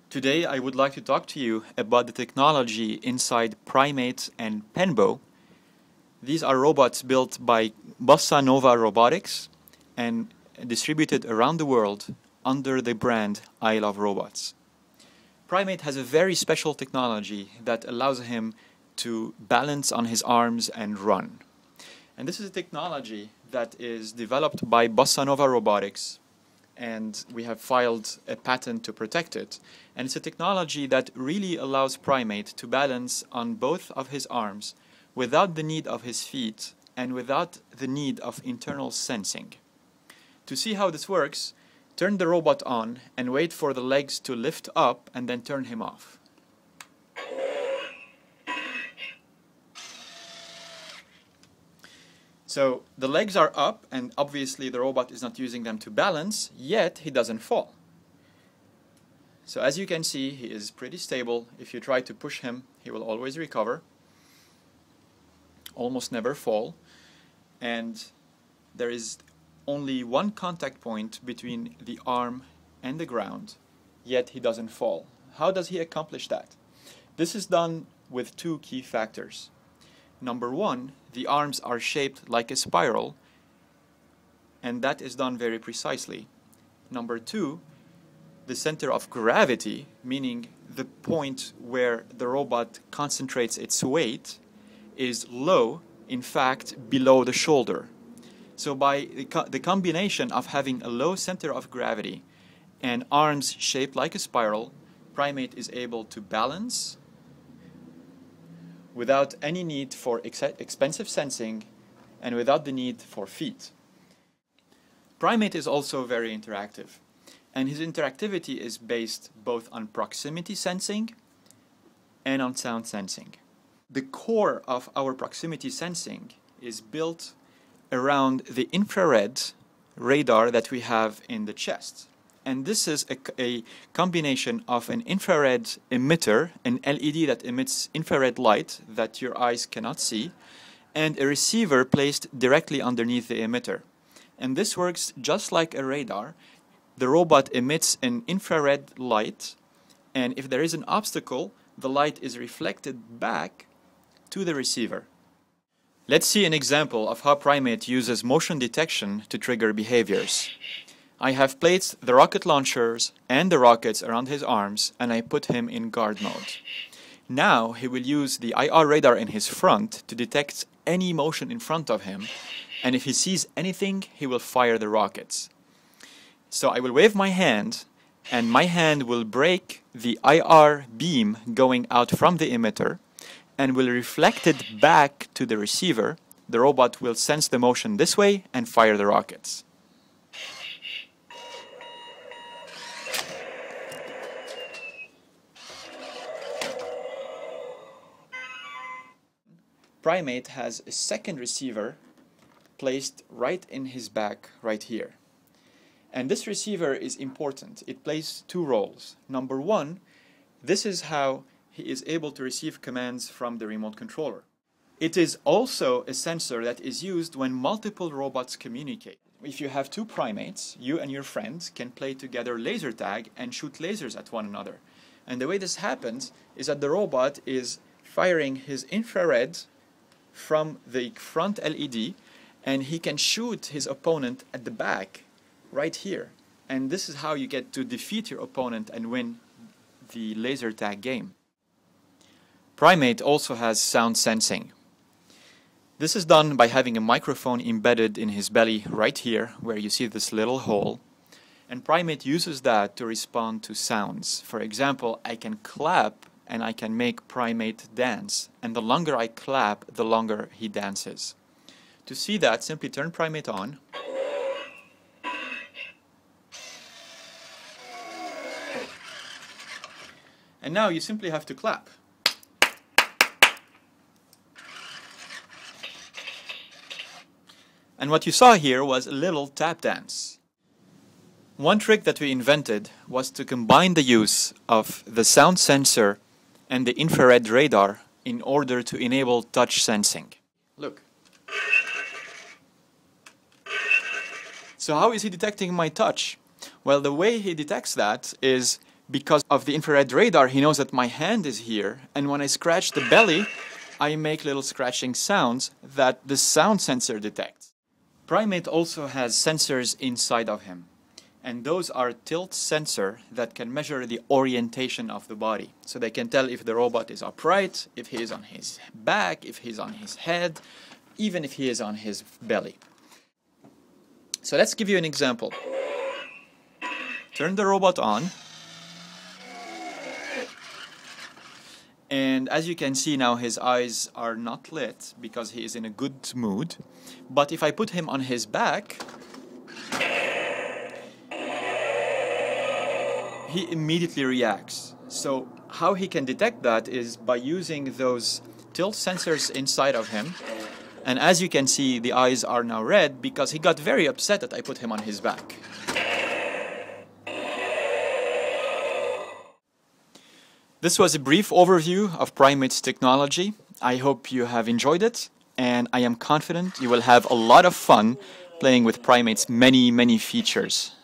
Today I would like to talk to you about the technology inside Primate and Penbo. These are robots built by Bossa Nova Robotics and distributed around the world under the brand I Love Robots. Primate has a very special technology that allows him to balance on his arms and run. And this is a technology that is developed by Bossa Nova Robotics, and we have filed a patent to protect it. And it's a technology that really allows Primate to balance on both of his arms without the need of his feet and without the need of internal sensing. To see how this works, turn the robot on and wait for the legs to lift up and then turn him off. So the legs are up, and obviously the robot is not using them to balance, yet he doesn't fall. So as you can see, he is pretty stable. If you try to push him, he will always recover, almost never fall. And there is only one contact point between the arm and the ground, yet he doesn't fall. How does he accomplish that? This is done with two key factors. Number one, the arms are shaped like a spiral, and that is done very precisely. Number two, the center of gravity, meaning the point where the robot concentrates its weight, is low, in fact, below the shoulder. So by the combination of having a low center of gravity and arms shaped like a spiral, Primate is able to balance without any need for expensive sensing and without the need for feet. Primate is also very interactive, and his interactivity is based both on proximity sensing and on sound sensing. The core of our proximity sensing is built around the infrared radar that we have in the chest. And this is a combination of an infrared emitter, an LED that emits infrared light that your eyes cannot see, and a receiver placed directly underneath the emitter. And this works just like a radar. The robot emits an infrared light, and if there is an obstacle, the light is reflected back to the receiver. Let's see an example of how Primate uses motion detection to trigger behaviors. I have placed the rocket launchers and the rockets around his arms, and I put him in guard mode. Now he will use the IR radar in his front to detect any motion in front of him, and if he sees anything, he will fire the rockets. So I will wave my hand, and my hand will break the IR beam going out from the emitter and will reflect it back to the receiver. The robot will sense the motion this way and fire the rockets. Primate has a second receiver placed right in his back, right here. And this receiver is important. It plays two roles. Number one, this is how he is able to receive commands from the remote controller. It is also a sensor that is used when multiple robots communicate. If you have two primates, you and your friends can play together laser tag and shoot lasers at one another. And the way this happens is that the robot is firing his infrared from the front LED, and he can shoot his opponent at the back right here. And this is how you get to defeat your opponent and win the laser tag game. Primate also has sound sensing. This is done by having a microphone embedded in his belly right here, where you see this little hole. And Primate uses that to respond to sounds. For example, I can clap and I can make Primate dance. And the longer I clap, the longer he dances. To see that, simply turn Primate on. And now you simply have to clap. And what you saw here was a little tap dance. One trick that we invented was to combine the use of the sound sensor and the infrared radar in order to enable touch sensing. Look. So how is he detecting my touch? Well, the way he detects that is Because of the infrared radar, he knows that my hand is here, and when I scratch the belly, I make little scratching sounds that the sound sensor detects. Primate also has sensors inside of him, and those are tilt sensor that can measure the orientation of the body. So they can tell if the robot is upright, if he is on his back, if he's on his head, even if he is on his belly. So let's give you an example. Turn the robot on. And as you can see now, his eyes are not lit because he is in a good mood. But if I put him on his back, he immediately reacts. So how he can detect that is by using those tilt sensors inside of him. And as you can see, the eyes are now red because he got very upset that I put him on his back. This was a brief overview of Primate's technology. I hope you have enjoyed it, and I am confident you will have a lot of fun playing with Primate's many, many features.